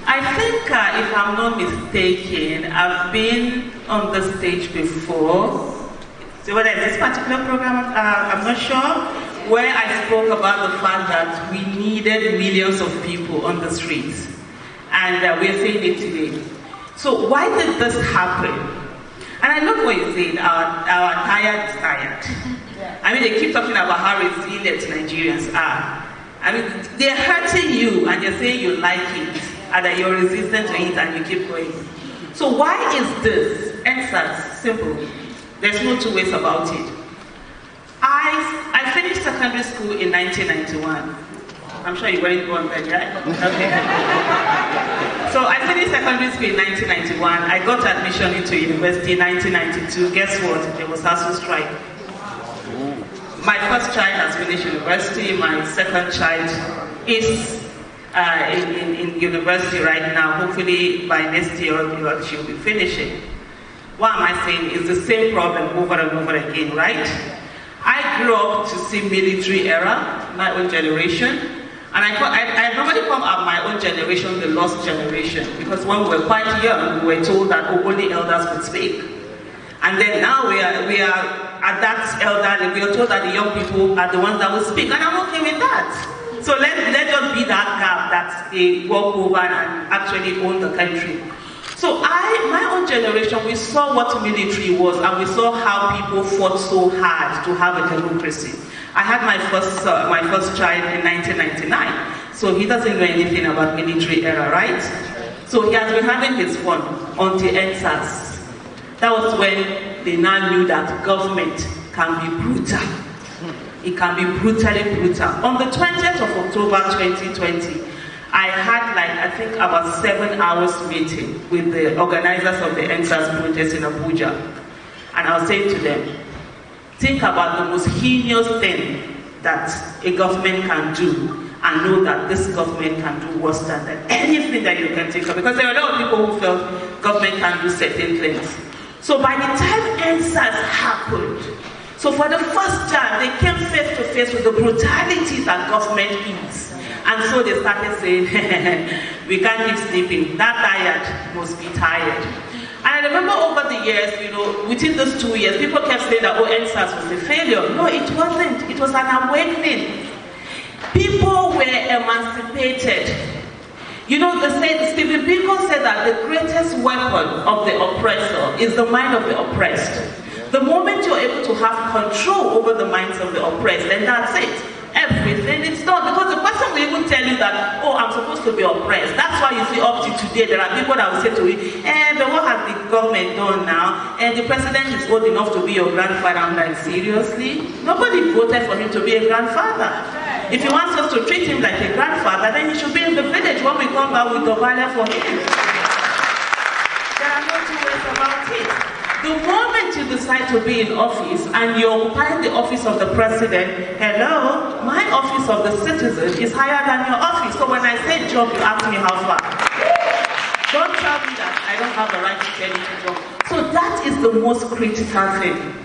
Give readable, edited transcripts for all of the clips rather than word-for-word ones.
I think, if I'm not mistaken, I've been on the stage before. So whether it's this particular program, I'm not sure, where I spoke about the fact that we needed millions of people on the streets. And we're saying it today. So why did this happen? And I love what you said, our tired is tired. Yeah. I mean, they keep talking about how resilient Nigerians are. I mean, they're hurting you and they're saying you like it, and that you're resistant to it and you keep going. So why is this? Answer, simple. There's no two ways about it. I finished secondary school in 1991. I'm sure you weren't born then, right? Okay. So I finished secondary school in 1991. I got admission into university in 1992. Guess what? There was ASUU strike. My first child has finished university. My second child is in university right now. Hopefully by next year she'll be finishing. What am I saying? It's the same problem over and over again, right? I grew up to see military era, my own generation. And I normally call my own generation the lost generation, because when we were quite young, we were told that only elders could speak. And then now we are at that elderly, we are told that the young people are the ones that will speak, and I'm okay with that. So let just be that gap that they walk over and actually own the country. So my own generation, we saw what military was, and we saw how people fought so hard to have a democracy. I had my first child in 1999, so he doesn't know anything about military era, right? So he has been having his fun until EndSARS. That was when they now knew that government can be brutal. It can be brutally brutal. On the 20th of October 2020, I had I think about 7 hours meeting with the organizers of the EndSARS protest in Abuja. And I was saying to them, think about the most heinous thing that a government can do, and know that this government can do worse than that. Anything that you can think of, because there are a lot of people who felt government can do certain things. So by the time EndSARS happened, so for the first time, they came face to face with the brutality that government is. And so they started saying, we can't keep sleeping. That tired must be tired. And I remember over the years, within those 2 years, people kept saying that, EndSARS was a failure. No, it wasn't. It was an awakening. People were emancipated. Stephen Biko said that the greatest weapon of the oppressor is the mind of the oppressed. The moment you're able to have control over the minds of the oppressed, then that's it. Everything is done. Because the person will even tell you that, I'm supposed to be oppressed. That's why you see up to today, there are people that will say to you, but what has the government done now? And the president is old enough to be your grandfather. I'm like, seriously? Nobody voted for him to be a grandfather. If he wants us to treat him like a grandfather, then he should be in the village when we come back with the value for him. There are no two ways about it. The moment you decide to be in office and you occupy the office of the president, hello, my office of the citizen is higher than your office. So when I say jump, you ask me how far. Don't tell me that I don't have the right to tell you to jump. So that is the most critical thing.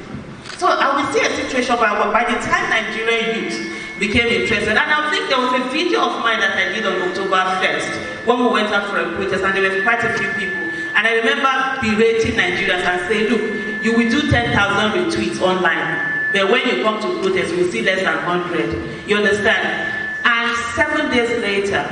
So I will see a situation where by the time Nigerian youth became interested, and I think there was a video of mine that I did on October 1st when we went out for a protest, and there were quite a few people. And I remember berating Nigerians and saying, look, you will do 10,000 retweets online, but when you come to protest, you will see less than 100. You understand? And 7 days later,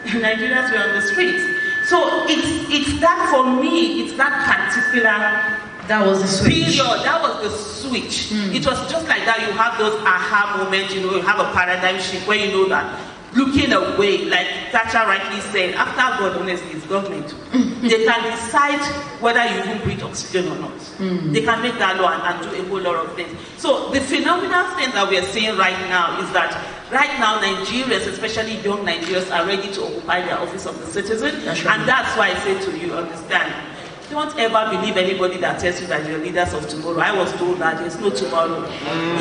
Nigerians were on the streets. So it's that, for me, it's that particular that was the switch. Period. That was the switch. It was just like that. You have those aha moments, you have a paradigm shift where you know that looking away, like Thatcher rightly said, after God, honestly, it's government. They can decide whether you even breathe oxygen or not. They can make that law and do a whole lot of things. So the phenomenal thing that we are seeing right now is that right now Nigerians, especially young Nigerians, are ready to occupy their office of the citizen. And that's why I say to you, understand, don't ever believe anybody that tells you that you're leaders of tomorrow. I was told that there's no tomorrow.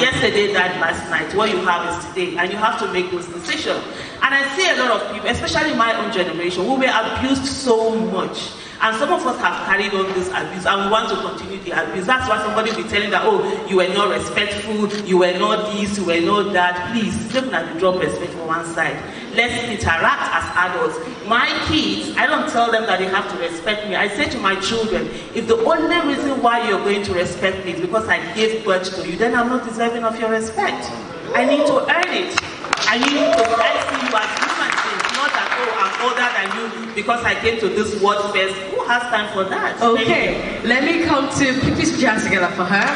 Yesterday died last night. What you have is today. And you have to make those decisions. And I see a lot of people, especially my own generation, who were abused so much. And some of us have carried on this abuse and we want to continue the abuse. That's why somebody will be telling that, oh, you were not respectful, you were not this, you were not that. Please, definitely drop respect for one side. Let's interact as adults. My kids, I don't tell them that they have to respect me. I say to my children, if the only reason why you're going to respect me is because I gave birth to you, then I'm not deserving of your respect. I need to earn it. I need to see you as human beings, not that, oh, I'm older than you because I came to this world first. Who has time for that? Okay, let me come to, please put your hands together for her.